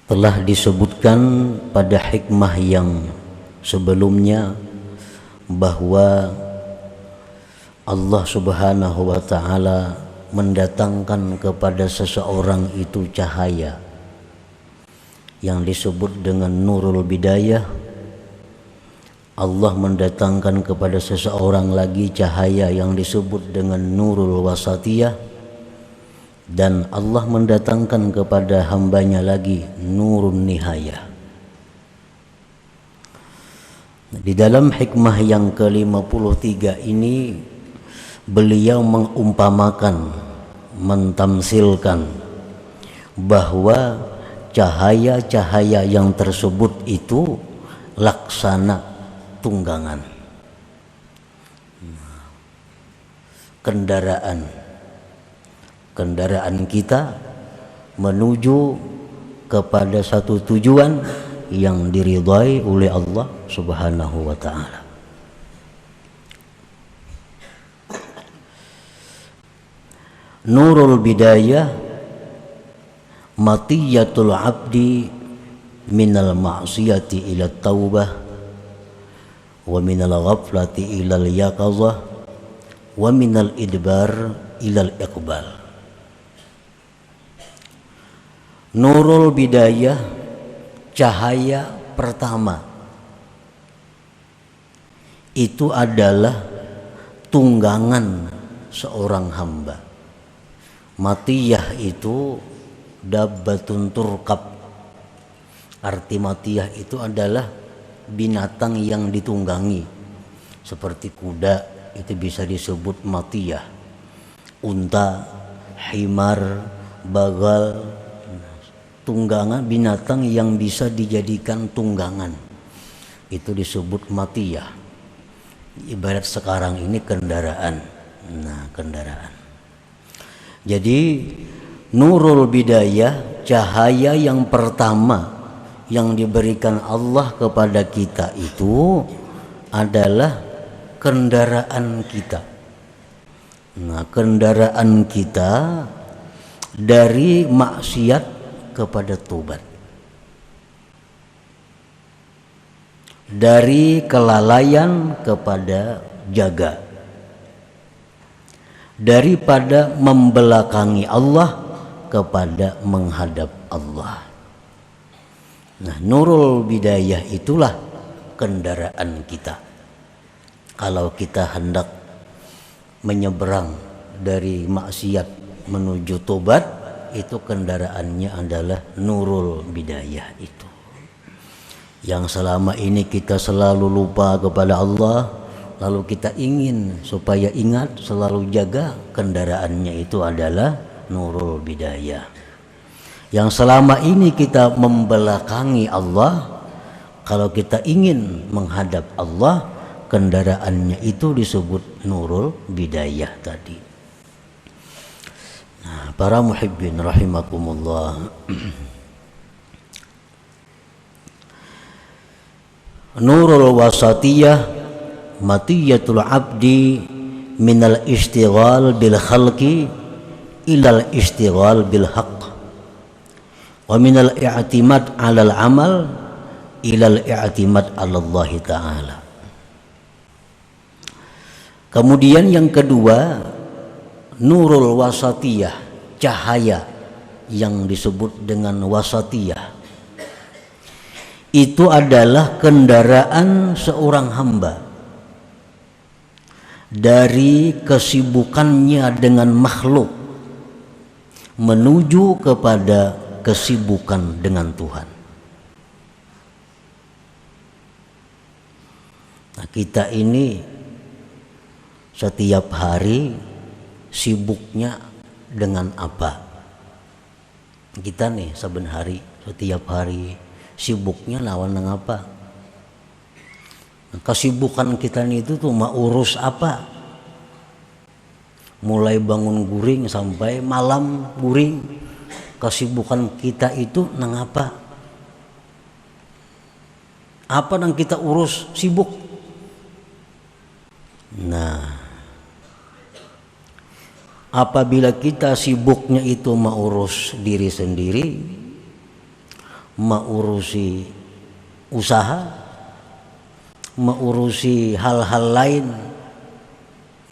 Telah disebutkan pada hikmah yang sebelumnya bahwa Allah Subhanahu wa ta'ala mendatangkan kepada seseorang itu cahaya yang disebut dengan nurul bidayah. Allah mendatangkan kepada seseorang lagi cahaya yang disebut dengan nurul wasatiyah, dan Allah mendatangkan kepada hambanya lagi nurun nihayah. Di dalam hikmah yang ke-53 ini beliau mengumpamakan, mentamsilkan bahwa cahaya-cahaya yang tersebut itu laksana tunggangan, kendaraan kita menuju kepada satu tujuan yang diridhai oleh Allah Subhanahu wa ta'ala. Nurul bidayah matiyatul abdi minal ma'siyati ila taubah wa minal ghaflati ilal yaqazah wa minal idbar ilal iqbal. Nurul bidayah, cahaya pertama, itu adalah tunggangan seorang hamba. Matiyah itu dabbatun turkab. Arti matiyah itu adalah binatang yang ditunggangi. Seperti kuda itu bisa disebut matiyah. Unta, himar, bagal, tunggangan, binatang yang bisa dijadikan tunggangan, itu disebut matiyah. Ibarat sekarang ini kendaraan. Nah, kendaraan. Jadi nurul bidayah, cahaya yang pertama yang diberikan Allah kepada kita itu adalah kendaraan kita. Nah, kendaraan kita dari maksiat kepada tobat, dari kelalaian kepada jaga, daripada membelakangi Allah kepada menghadap Allah. Nah, nurul bidayah itulah kendaraan kita. Kalau kita hendak menyeberang dari maksiat menuju tobat, itu kendaraannya adalah nurul bidayah itu. Yang selama ini kita selalu lupa kepada Allah, lalu kita ingin supaya ingat, selalu jaga, kendaraannya itu adalah nurul bidayah. Yang selama ini kita membelakangi Allah, kalau kita ingin menghadap Allah, kendaraannya itu disebut nurul bidayah tadi. Nah, para muhibbin rahimakumullah, nurul wasatiyah matiyatul abdi minal istighal bil khalqi ilal istighal bil haqq wa minal i'timad alal amal ilal i'timad Allah ta'ala. Kemudian yang kedua, nurul wasatiyah, cahaya yang disebut dengan wasatiyah, itu adalah kendaraan seorang hamba dari kesibukannya dengan makhluk menuju kepada kesibukan dengan Tuhan. Nah, kita ini setiap hari sibuknya dengan apa? Kita nih saben hari, setiap hari sibuknya lawan dengan apa? Nah, kesibukan kita nih itu tuh mau urus apa? Mulai bangun guring sampai malam guring, kesibukan kita itu nang apa? Apa yang kita urus sibuk? Nah, apabila kita sibuknya itu mengurus diri sendiri, mengurusi usaha, mengurusi hal-hal lain,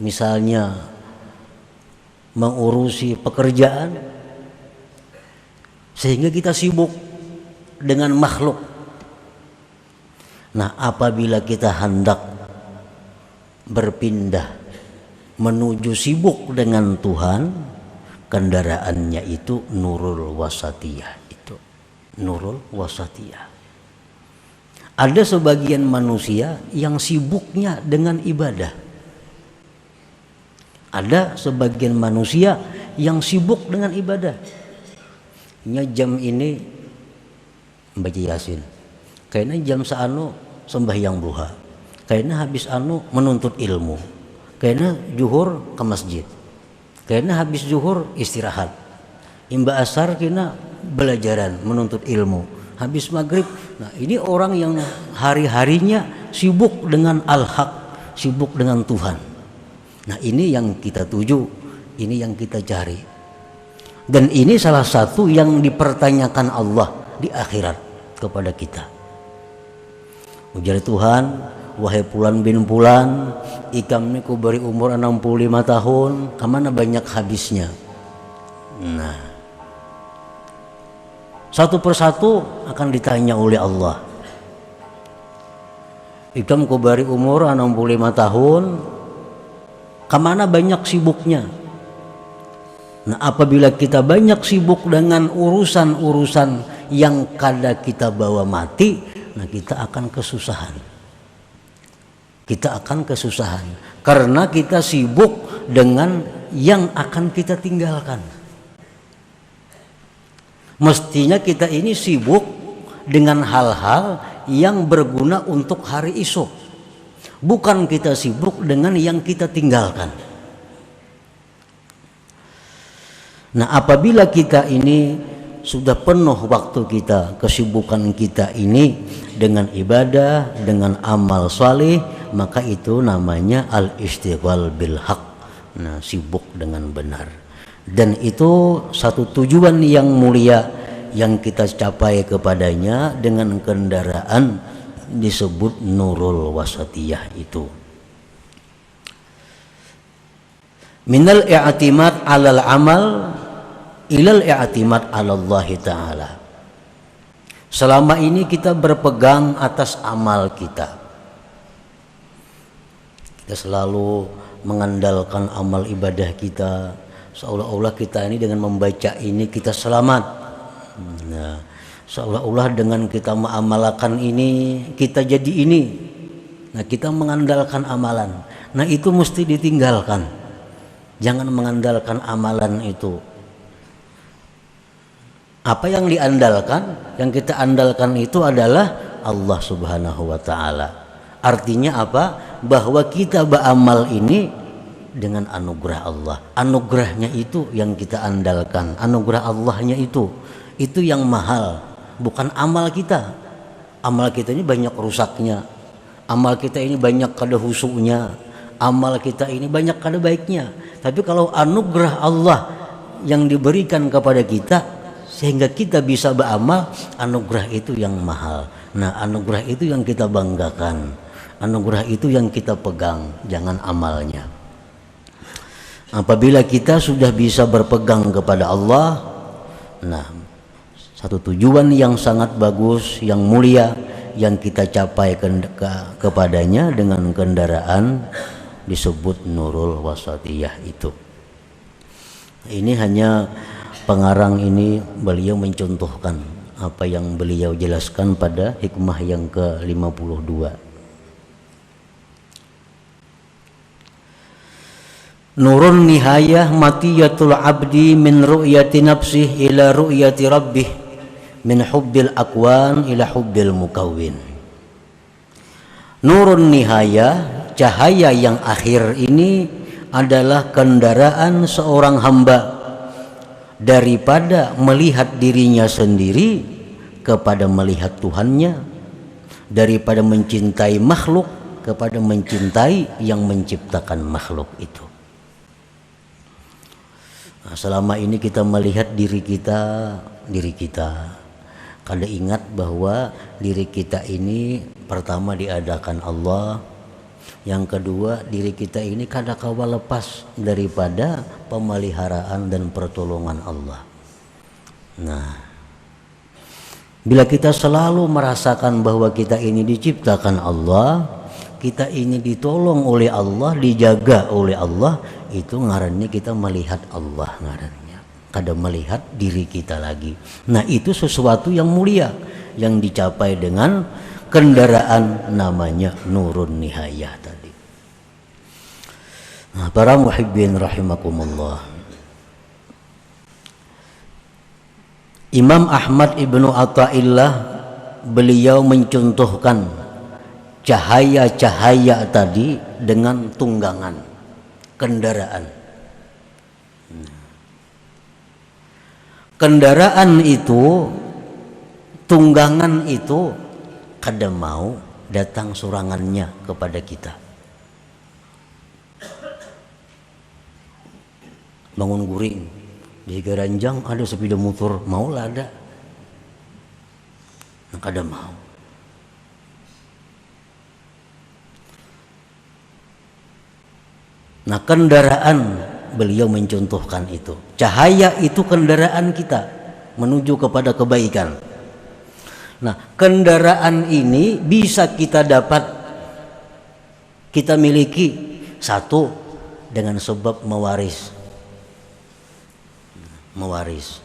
misalnya mengurusi pekerjaan, sehingga kita sibuk dengan makhluk. Nah, apabila kita hendak berpindah menuju sibuk dengan Tuhan, kendaraannya itu nurul wasatiyah, itu nurul wasatiyah. Ada sebagian manusia yang sibuknya dengan ibadah. Ada sebagian manusia yang sibuk dengan ibadah. Jam ini membaca Yasin, kayaknya jam seanu sembahyang duha, kayaknya habis anu menuntut ilmu, kayaknya zuhur ke masjid, kayaknya habis zuhur istirahat, imba asar kena belajaran menuntut ilmu, habis maghrib. Nah, ini orang yang hari-harinya sibuk dengan al-haq, sibuk dengan Tuhan. Nah, ini yang kita tuju, ini yang kita cari. Dan ini salah satu yang dipertanyakan Allah di akhirat kepada kita. Ujar Tuhan, wahai Fulan bin Fulan, ikam ini ku beri umur 65 tahun, kemana banyak habisnya? Nah, satu persatu akan ditanya oleh Allah. Ikam ku beri umur 65 tahun, kemana banyak sibuknya? Nah, apabila kita banyak sibuk dengan urusan-urusan yang kada kita bawa mati, nah kita akan kesusahan. Kita akan kesusahan karena kita sibuk dengan yang akan kita tinggalkan. Mestinya kita ini sibuk dengan hal-hal yang berguna untuk hari esok. Bukan kita sibuk dengan yang kita tinggalkan. Nah, apabila kita ini sudah penuh waktu kita, kesibukan kita ini dengan ibadah, dengan amal saleh, maka itu namanya al-istighfar bil haq. Nah, sibuk dengan benar. Dan itu satu tujuan yang mulia yang kita capai kepadanya dengan kendaraan disebut nurul wasatiyah itu. Minal i'timad 'alal amal ilal i'timad 'ala Allah Ta'ala. Selama ini kita berpegang atas amal kita. Kita selalu mengandalkan amal ibadah kita, seolah-olah kita ini dengan membaca ini kita selamat. Nah, seolah-olah dengan kita mengamalkan ini kita jadi ini. Nah, kita mengandalkan amalan. Nah, itu mesti ditinggalkan. Jangan mengandalkan amalan itu. Apa yang diandalkan, yang kita andalkan itu adalah Allah Subhanahu wa Ta'ala. Artinya apa? Bahwa kita beramal ini dengan anugerah Allah. Anugerahnya itu yang kita andalkan. Anugerah Allahnya itu yang mahal, bukan amal kita. Amal kita ini banyak rusaknya. Amal kita ini banyak kada husuknya. Amal kita ini banyak kada baiknya. Tapi kalau anugerah Allah yang diberikan kepada kita sehingga kita bisa beramal, anugerah itu yang mahal. Nah, anugerah itu yang kita banggakan. Anugerah itu yang kita pegang, jangan amalnya. Apabila kita sudah bisa berpegang kepada Allah, nah, satu tujuan yang sangat bagus, yang mulia yang kita capai kepadanya dengan kendaraan disebut nurul wasatiyah itu. Ini hanya pengarang ini beliau mencontohkan apa yang beliau jelaskan pada hikmah yang ke-52. Nurun nihayah matiyatul abdi min ru'yati nafsih ila ru'yati rabbih min hubbil akwan ila hubbil mukawwin. Nurun nihayah, cahaya yang akhir ini adalah kendaraan seorang hamba daripada melihat dirinya sendiri kepada melihat Tuhannya, daripada mencintai makhluk kepada mencintai yang menciptakan makhluk itu. Nah, selama ini kita melihat diri kita. Kada ingat bahwa diri kita ini pertama diadakan Allah. Yang kedua, diri kita ini kada kawa lepas daripada pemeliharaan dan pertolongan Allah. Nah, bila kita selalu merasakan bahwa kita ini diciptakan Allah, kita ini ditolong oleh Allah, dijaga oleh Allah, itu ngarannya kita melihat Allah ngarannya. Kada melihat diri kita lagi. Nah, itu sesuatu yang mulia yang dicapai dengan kendaraan namanya nurun nihayah tadi. Nah, para muhibbin rahimakumullah. Imam Ahmad Ibnu Athaillah beliau mencontohkan cahaya-cahaya tadi dengan tunggangan kendaraan. Kendaraan itu, tunggangan itu kada mau datang surangannya kepada kita. Bangun guring di Garanjang ada sepeda motor, maulah ada. Nah, kada mau. Nah, kendaraan beliau mencontohkan itu. Cahaya itu kendaraan kita menuju kepada kebaikan. Nah, kendaraan ini bisa kita dapat, kita miliki satu dengan sebab mewaris. Mewaris.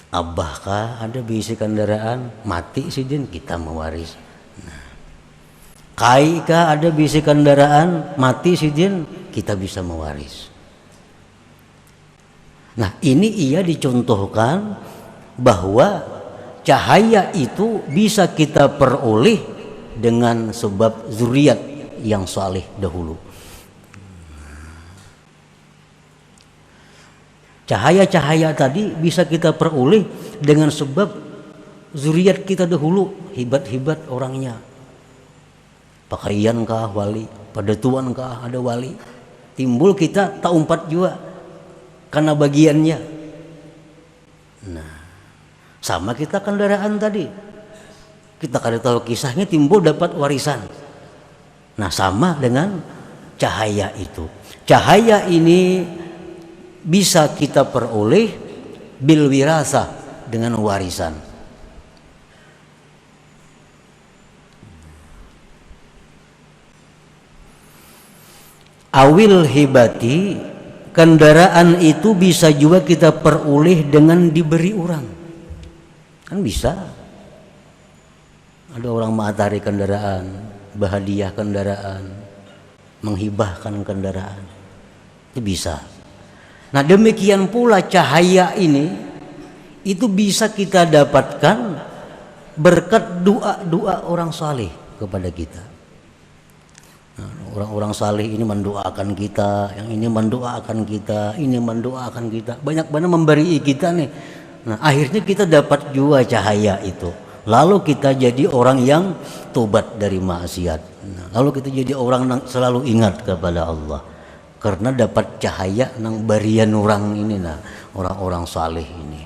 Abah kah ada bisi kendaraan, mati sidin kita mewaris. Nah, kai kah ada bisi kendaraan, mati sidin kita bisa mewaris. Nah, ini ia dicontohkan bahwa cahaya itu bisa kita peroleh dengan sebab zuriat yang saleh dahulu. Cahaya-cahaya tadi bisa kita peroleh dengan sebab zuriat kita dahulu, hebat-hebat orangnya. Pakaian kah wali, padatuan kah ada wali. Timbul kita tak umpat juga karena bagiannya. Nah, sama kita kendaraan tadi. Kita kada tahu kisahnya, timbul dapat warisan. Nah, sama dengan cahaya itu. Cahaya ini bisa kita peroleh bil wirasah dengan warisan. Awil hibati, kendaraan itu bisa juga kita peroleh dengan diberi orang. Kan bisa. Ada orang matahari kendaraan, bahadiah kendaraan, menghibahkan kendaraan. Itu bisa. Nah, demikian pula cahaya ini itu bisa kita dapatkan berkat doa-doa orang saleh kepada kita. Nah, orang-orang saleh ini mendoakan kita, yang ini mendoakan kita, ini mendoakan kita, banyak-banyak memberi kita nih. Nah, akhirnya kita dapat juga cahaya itu. Lalu kita jadi orang yang tobat dari maksiat. Nah, lalu kita jadi orang yang selalu ingat kepada Allah karena dapat cahaya nang barian orang ini, nah orang-orang saleh ini.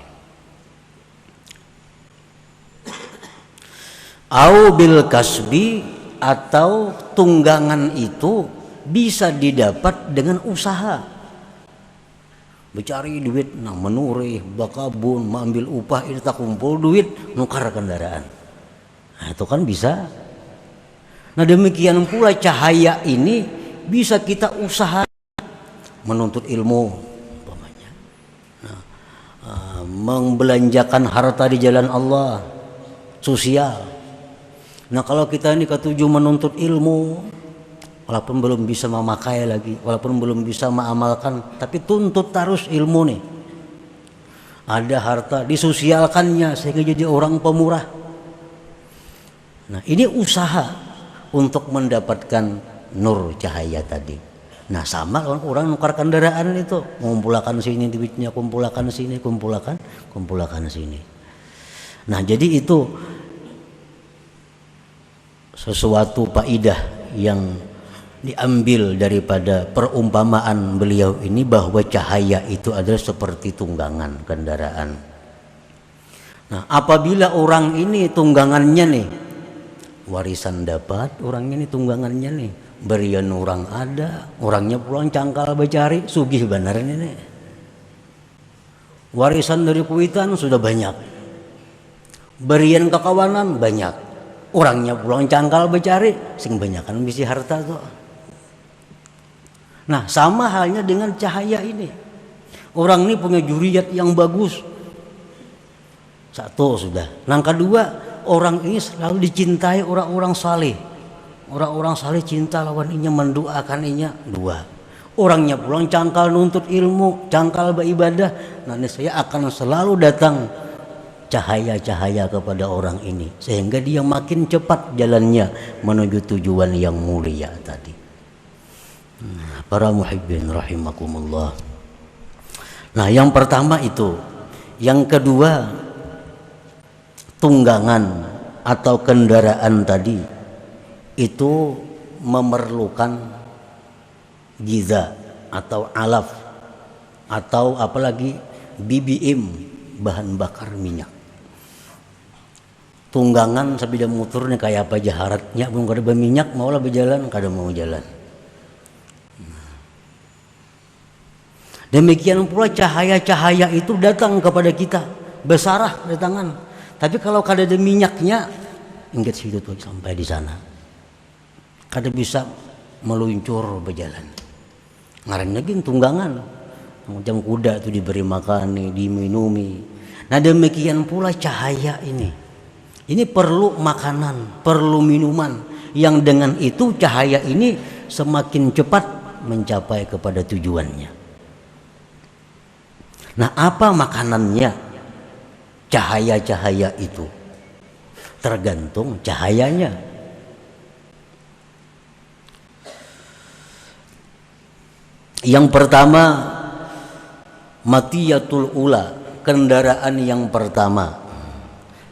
Au bil kasbi, atau tunggangan itu bisa didapat dengan usaha. Mencari duit, nah menurih, bakabun, mengambil upah, ini tak kumpul duit, nukar kendaraan. Nah, itu kan bisa. Nah, demikian pula cahaya ini bisa kita usaha menuntut ilmu, umpamanya. Nah, membelanjakan harta di jalan Allah, sosial. Nah, kalau kita ini ketujuh menuntut ilmu, walaupun belum bisa memakai lagi, walaupun belum bisa mengamalkan, tapi tuntut terus ilmu nih. Ada harta, disosialkannya sehingga jadi orang pemurah. Nah, ini usaha untuk mendapatkan nur cahaya tadi. Nah, sama orang nukar kendaraan itu, mengumpulkan sini duitnya, kumpulkan sini, kumpulkan sini. Nah, jadi itu sesuatu faidah yang diambil daripada perumpamaan beliau ini, bahwa cahaya itu adalah seperti tunggangan kendaraan. Nah, apabila orang ini tunggangannya nih, warisan dapat, orang ini tunggangannya nih, berian orang ada, orangnya pulang cangkal becari, sugih benar ini. Warisan dari kuitan sudah banyak, berian kekawanan banyak, orangnya pulang cangkal becari, sing banyakan bisi harta tuh. Nah, sama halnya dengan cahaya ini. Orang ini punya juriyat yang bagus. Satu sudah. Yang kedua, orang ini selalu dicintai orang-orang saleh. Orang-orang saleh cinta lawan inya, mendoakan inya. Dua. Orangnya pulang cangkal nuntut ilmu, cangkal beribadah. Nanti saya akan selalu datang cahaya-cahaya kepada orang ini, sehingga dia makin cepat jalannya menuju tujuan yang mulia tadi. Para muhibbin rahimakumullah. Nah, yang pertama itu. Yang kedua, tunggangan atau kendaraan tadi itu memerlukan giza atau alaf atau apalagi BBM, bahan bakar minyak. Tunggangan sabida motornya kayak apa jaharatnya, belum kada berminyak mau lah berjalan, kada mau jalan. Demikian pula cahaya-cahaya itu datang kepada kita, besarah datangan. Tapi kalau kada ada minyaknya, ingat situ tuh sampai di sana, kada bisa meluncur berjalan. Ngarannya gin tunggangan, macam kuda itu diberi makan, diminumi. Nah, demikian pula cahaya ini. Ini perlu makanan, perlu minuman, yang dengan itu cahaya ini semakin cepat mencapai kepada tujuannya. Nah, apa makanannya cahaya-cahaya itu? Tergantung cahayanya. Yang pertama, matiyatul ula, kendaraan yang pertama.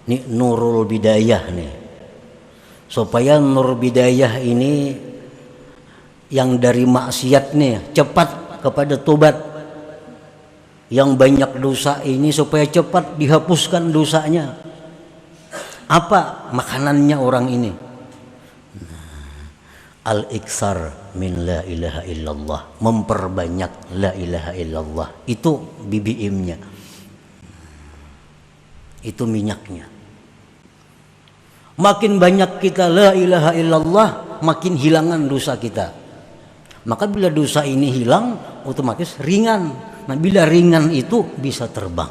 Ini nurul bidayah nih. Supaya nur bidayah ini yang dari maksiat nih cepat kepada tobat. Yang banyak dosa ini supaya cepat dihapuskan dosanya. Apa makanannya orang ini? Al-iksar min la ilaha illallah, memperbanyak la ilaha illallah. Itu BBM-nya, itu minyaknya. Makin banyak kita la ilaha illallah, makin hilangan dosa kita. Maka bila dosa ini hilang, otomatis ringan. Nah, bila ringan itu bisa terbang,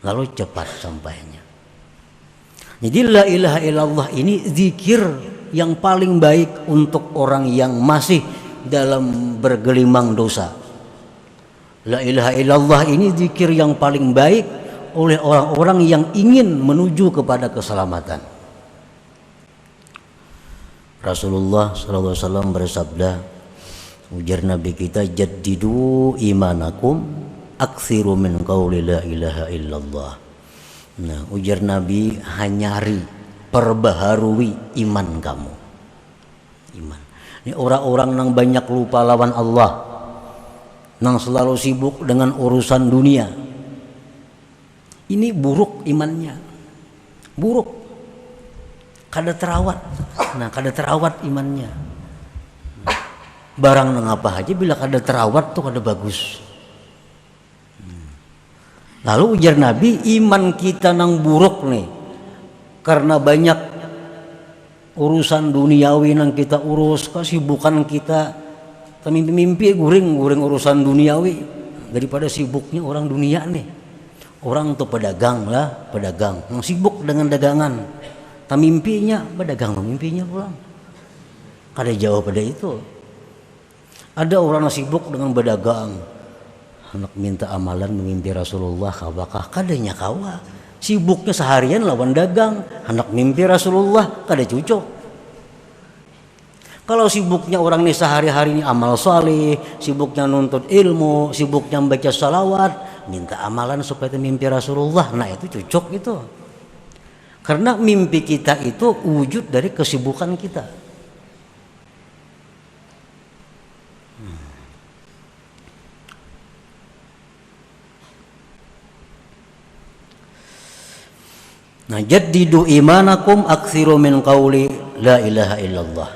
lalu cepat sampainya. Jadi la ilaha illallah ini zikir yang paling baik untuk orang yang masih dalam bergelimang dosa. La ilaha illallah ini zikir yang paling baik oleh orang-orang yang ingin menuju kepada keselamatan. Rasulullah SAW bersabda, ujar Nabi kita, jaddidu imanakum aksiru min qawli la ilaha illallah. Nah, ujar Nabi, hanyari, perbaharui iman kamu. Iman. Ini orang-orang yang banyak lupa lawan Allah, yang selalu sibuk dengan urusan dunia. Ini buruk imannya, buruk. Kada terawat. Nah, kada terawat imannya. Barang nang apa aja bila kada terawat tuh kada bagus. Lalu ujar Nabi, iman kita nang buruk nih karena banyak urusan duniawi nang kita urus, kesibukan kita, mimpi guring urusan duniawi daripada sibuknya orang dunia nih. Orang tuh pedagang lah, pedagang yang sibuk dengan dagangan, mimpinya pedagang, mimpinya pulang. Kada jauh pada itu. Ada orang yang sibuk dengan berdagang, hendak minta amalan mimpi Rasulullah, apakah kadanya kawa sibuknya seharian lawan dagang, hendak mimpi Rasulullah, kada cocok. Kalau sibuknya orang ini sehari-hari ini amal saleh, sibuknya nuntut ilmu, sibuknya membaca salawat, minta amalan supaya mimpi Rasulullah, nah itu cocok itu. Karena mimpi kita itu wujud dari kesibukan kita. Nah, jaddidu imanakum aktsiru min qauli la ilaha illallah.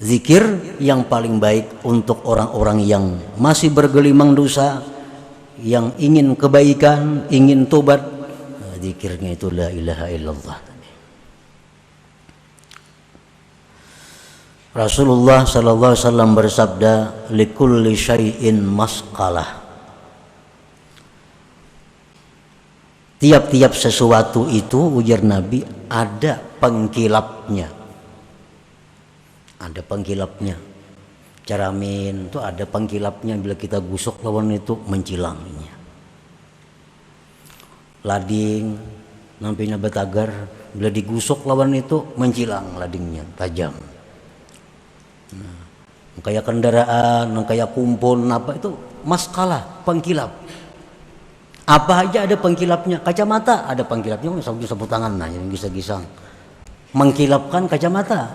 Zikir yang paling baik untuk orang-orang yang masih bergelimang dosa, yang ingin kebaikan, ingin tobat, zikirnya itu la ilaha illallah. Rasulullah sallallahu alaihi wasallam bersabda, likulli syai'in masqalah. Tiap-tiap sesuatu itu, ujar Nabi, ada pengkilapnya. Ada pengkilapnya. Caramin itu ada pengkilapnya, bila kita gusuk lawan itu mencilangnya. Lading nampinya betagar, bila digusuk lawan itu mencilang ladingnya, tajam. Nah, kayak kendaraan, kayak kumpul, apa itu maskalah, pengkilap. Apa aja ada pengkilapnya. Kacamata ada pengkilapnya, sapu tangan nah yang gisang-gisang mengkilapkan kacamata.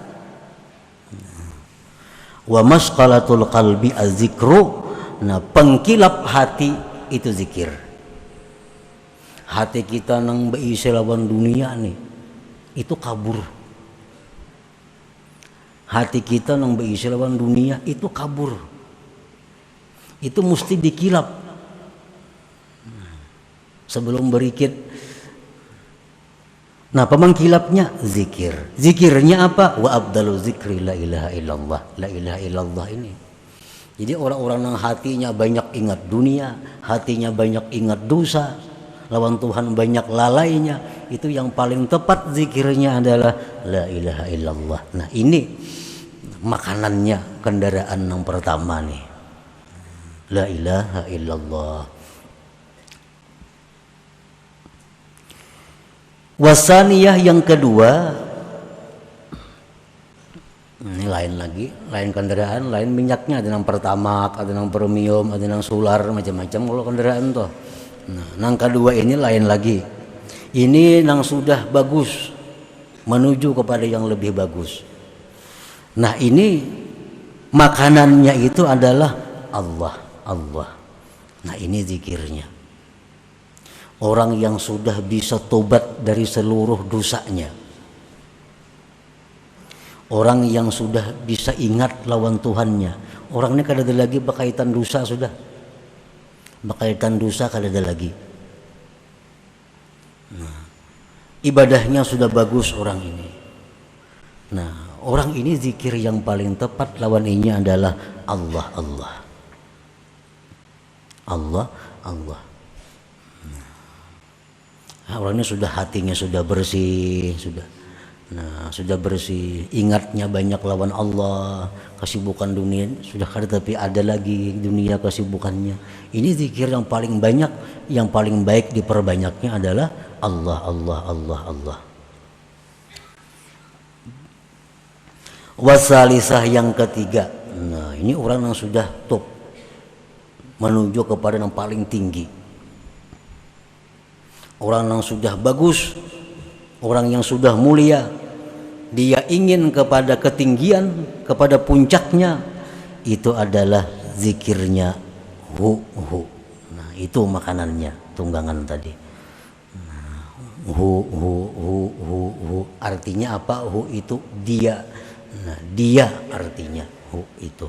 Wa masqalatul qalbi az-zikru. Nah, pengkilap hati itu zikir. Hati kita nang beisi lawan dunia nih, itu kabur. Hati kita nang beisi lawan dunia itu kabur. Itu mesti dikilap. Sebelum berikit. Nah, pemangkilapnya zikir. Zikirnya apa? Wa abdalu zikri la ilaha illallah. La ilaha illallah ini. Jadi orang-orang yang hatinya banyak ingat dunia, hatinya banyak ingat dosa, lawan Tuhan banyak lalainya, itu yang paling tepat zikirnya adalah la ilaha illallah. Nah, ini makanannya, kendaraan yang pertama nih. La ilaha illallah. Wasaniyah yang kedua, ini lain lagi, lain kendaraan, lain minyaknya, ada yang pertamax, ada yang premium, ada yang solar, macam-macam kalau kendaraan tuh. Nah, yang kedua ini lain lagi. Ini yang sudah bagus menuju kepada yang lebih bagus. Nah, ini makanannya itu adalah Allah, Allah. Nah, ini zikirnya. Orang yang sudah bisa tobat dari seluruh dosanya. Orang yang sudah bisa ingat lawan Tuhannya. Orang ini kada ada lagi berkaitan dosa sudah. Berkaitan dosa kada ada lagi. Nah, ibadahnya sudah bagus orang ini. Nah, orang ini zikir yang paling tepat lawan ini adalah Allah, Allah. Allah, Allah. Nah, orangnya sudah hatinya sudah bersih, sudah. Nah, sudah bersih, ingatnya banyak lawan Allah, kesibukan dunia sudah kada, tapi ada lagi dunia kesibukannya. Ini zikir yang paling banyak, yang paling baik diperbanyaknya adalah Allah, Allah, Allah, Allah. Wasalisah yang ketiga. Nah, ini orang yang sudah top menuju kepada yang paling tinggi. Orang yang sudah bagus, orang yang sudah mulia, dia ingin kepada ketinggian, kepada puncaknya, itu adalah zikirnya hu hu. Nah, itu makanannya, tunggangan tadi. Nah, hu hu hu hu hu artinya apa? Hu itu dia. Nah, dia artinya hu itu.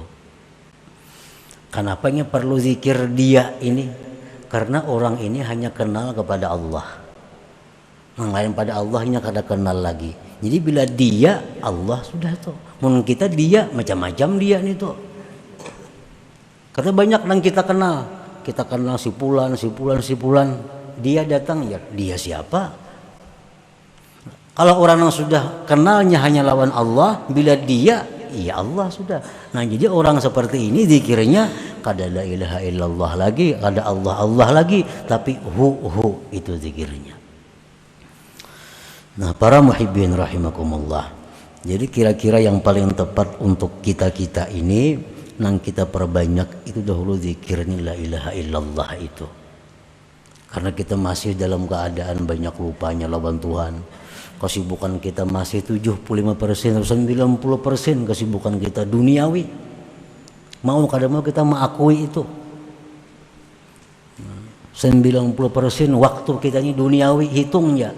Kenapanya perlu zikir dia ini? Karena orang ini hanya kenal kepada Allah. Yang lain pada Allah hanya kada kenal lagi. Jadi bila dia Allah sudah tuh. Mun kita dia macam-macam dia nih tuh. Karena banyak yang kita kenal. Kita kenal si Fulan, si Fulan, si Fulan. Dia datang ya, dia siapa? Kalau orang yang sudah kenalnya hanya lawan Allah, bila dia iya Allah sudah. Nah, jadi orang seperti ini zikirnya kada la ilaha illallah lagi, kada Allah Allah lagi, tapi hu itu zikirnya. Nah, para muhibbin rahimakumullah. Jadi kira-kira yang paling tepat untuk kita-kita ini nang kita perbanyak itu dahulu zikirnya la ilaha illallah itu. Karena kita masih dalam keadaan banyak lupanya lawan Tuhan. Kesibukan kita masih 75% atau 90% kesibukan kita duniawi. Mau kada mau kita mengakui itu. 90% waktu kita ini duniawi, hitung ya.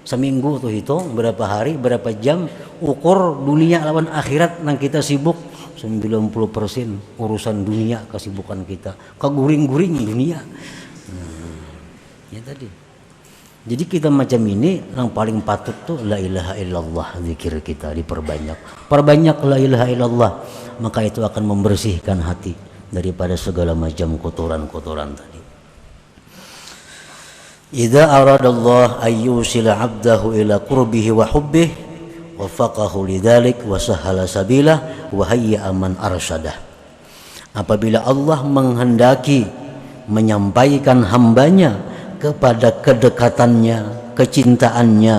Seminggu tuh hitung berapa hari, berapa jam, ukur dunia lawan akhirat nang kita sibuk. 90% urusan dunia kesibukan kita, keguring-guring dunia. Ya tadi. Jadi kita macam ini yang paling patut tuh la ilaha illallah, zikir kita diperbanyak. Perbanyak la ilaha illallah, maka itu akan membersihkan hati daripada segala macam kotoran-kotoran tadi. Idza aradallah ayyusila 'abdahu ila qurbihi wa hubbihi wafaqahu lidzalik wa sahhala sabilah wa hayya man arsyadah. Apabila Allah menghendaki menyampaikan hambanya kepada kedekatannya, kecintaannya,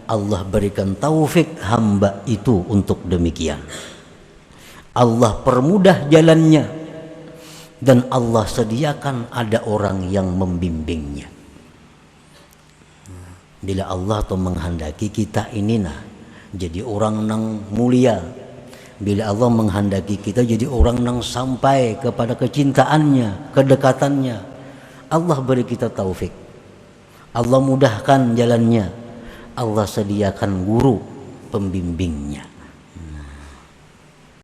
Allah berikan taufik hamba itu untuk demikian. Allah permudah jalannya dan Allah sediakan ada orang yang membimbingnya. Bila Allah tuh menghendaki kita ini jadi orang nang mulia, bila Allah menghendaki kita jadi orang nang sampai kepada kecintaannya, kedekatannya, Allah beri kita taufik, Allah mudahkan jalannya, Allah sediakan guru pembimbingnya.